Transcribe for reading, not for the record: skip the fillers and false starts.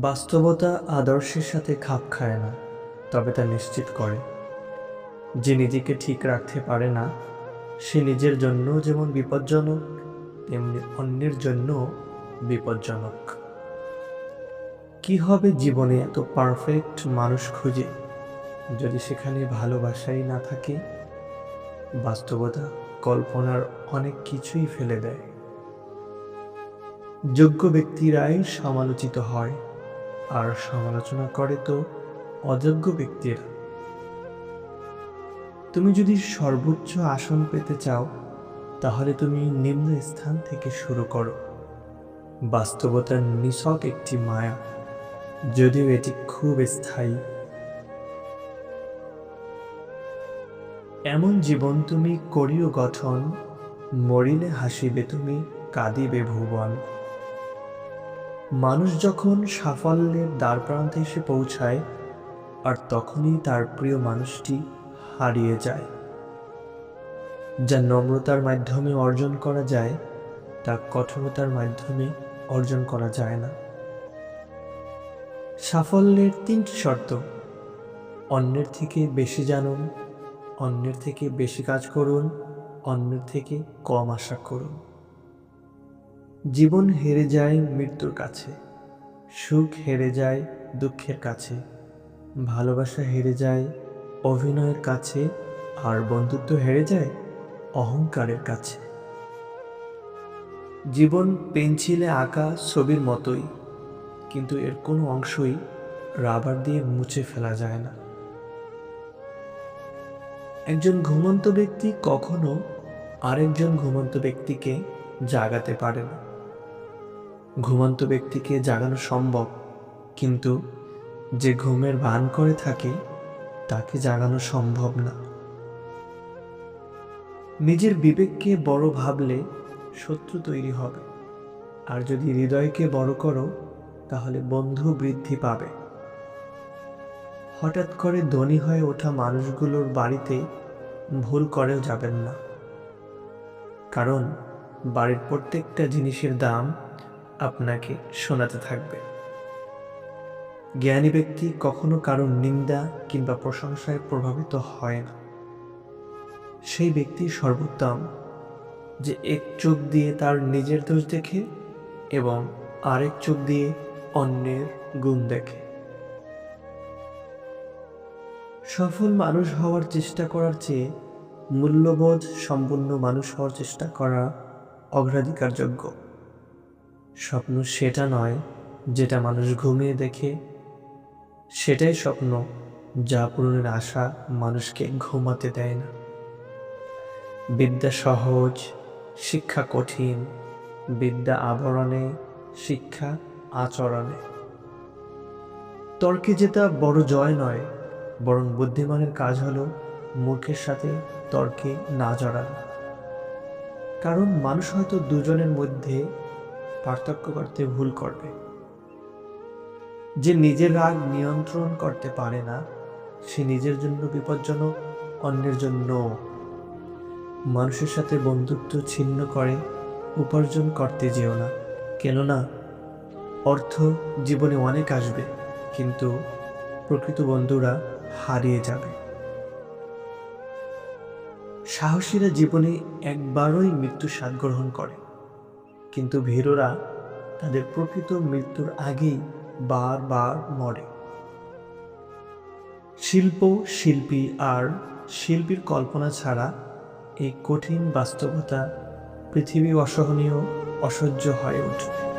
বাস্তবতা আদর্শের সাথে খাপ খায় না, তবে তা নিশ্চিত করে যে নিজেকে ঠিক রাখতে পারে না সে নিজের জন্য যেমন বিপজ্জনক, তেমনি অন্যের জন্য বিপজ্জনক। কি হবে জীবনে এত পারফেক্ট মানুষ খুঁজে যদি সেখানে ভালোবাসাই না থাকে? বাস্তবতা কল্পনার অনেক কিছুই ফেলে দেয়। যোগ্য ব্যক্তিরাই সমালোচিত হয়, আর সমালোচনা করে তো অযোগ্য ব্যক্তিরা। তুমি যদি সর্বোচ্চ আসন পেতে চাও, তাহলে তুমি নিম্ন স্থান থেকে শুরু করো। বাস্তবতার নিছক একটি মায়া, যদিও এটি খুব স্থায়ী। এমন জীবন তুমি করিও গঠন, মরিলে হাসিবে তুমি, কাঁদিবে ভুবন। মানুষ যখন সাফল্যের দ্বারপ্রান্তে এসে পৌঁছায়, আর তখনই তার প্রিয় মানুষটি হারিয়ে যায়। যা নম্রতার মাধ্যমে অর্জন করা যায়, তা কঠোরতার মাধ্যমে অর্জন করা যায় না। সাফল্যের 3টি শর্ত: অন্যের থেকে বেশি জানুন, অন্যের থেকে বেশি কাজ করুন, অন্যের থেকে কম আশা করুন। জীবন হেরে যায় মৃত্যুর কাছে, সুখ হেরে যায় দুঃখের কাছে, ভালোবাসা হেরে যায় অভিনয়ের কাছে, আর বন্ধুত্ব হেরে যায় অহংকারের কাছে। জীবন পেন্সিলে আঁকা ছবির মতোই, কিন্তু এর কোনো অংশই রাবার দিয়ে মুছে ফেলা যায় না। একজন ঘুমন্ত ব্যক্তি কখনো আরেকজন ঘুমন্ত ব্যক্তিকে জাগাতে পারে না। ঘুমন্ত ব্যক্তিকে জাগানো সম্ভব, কিন্তু যে ঘুমের ভান করে থাকে তাকে জাগানো সম্ভব না। নিজের বিবেককে বড় ভাবলে শত্রু তৈরি হবে, আর যদি হৃদয়কে বড় করো তাহলে বন্ধু বৃদ্ধি পাবে। হঠাৎ করে ধনী হয়ে ওঠা মানুষগুলোর বাড়িতে ভুল করেও যাবেন না, কারণ বাড়ির প্রত্যেকটা জিনিসের দাম আপনাকে শোনাতে থাকবে। জ্ঞানী ব্যক্তি কখনো কারণ নিন্দা কিংবা প্রশংসায় প্রভাবিত হয় না। সেই ব্যক্তি সর্বোত্তম যে এক চোখ দিয়ে তার নিজের দোষ দেখে এবং আরেক চোখ দিয়ে অন্যের গুণ দেখে। সফল মানুষ হওয়ার চেষ্টা করার চেয়ে মূল্যবোধ সম্পন্ন মানুষ হওয়ার চেষ্টা করা অগ্রাধিকারযোগ্য। স্বপ্ন সেটা নয় যেটা মানুষ ঘুমিয়ে দেখে, সেটাই স্বপ্ন যা পূরণের আশা মানুষকে ঘুমাতে দেয় না। বিদ্যা সহজ, শিক্ষা কঠিন। বিদ্যা আবরণে, শিক্ষা আচরণে। তর্কে জেতা বড় জয় নয়, বরং বুদ্ধিমানের কাজ হলো মূর্খের সাথে তর্কে না জড়ানো। কারণ মানুষ হয়তো দুজনের মধ্যে পার্থক্য করতে ভুল করবে। যে নিজের রাগ নিয়ন্ত্রণ করতে পারে না, সে নিজের জন্য বিপজ্জনক, অন্যের জন্য। মানুষের সাথে বন্ধুত্ব ছিন্ন করে উপার্জন করতে যেও না, কেননা অর্থ জীবনে অনেক আসবে, কিন্তু প্রকৃত বন্ধুরা হারিয়ে যাবে। সাহসীরা জীবনে একবারই মৃত্যু স্বাদ গ্রহণ করে, কিন্তু ভীরুরা তাদের প্রকৃত মৃত্যুর আগেই বারবার মরে। শিল্প, শিল্পী আর শিল্পীর কল্পনা ছাড়া এই কঠিন বাস্তবতা পৃথিবী অসহনীয়, অসহ্য হয়ে উঠবে।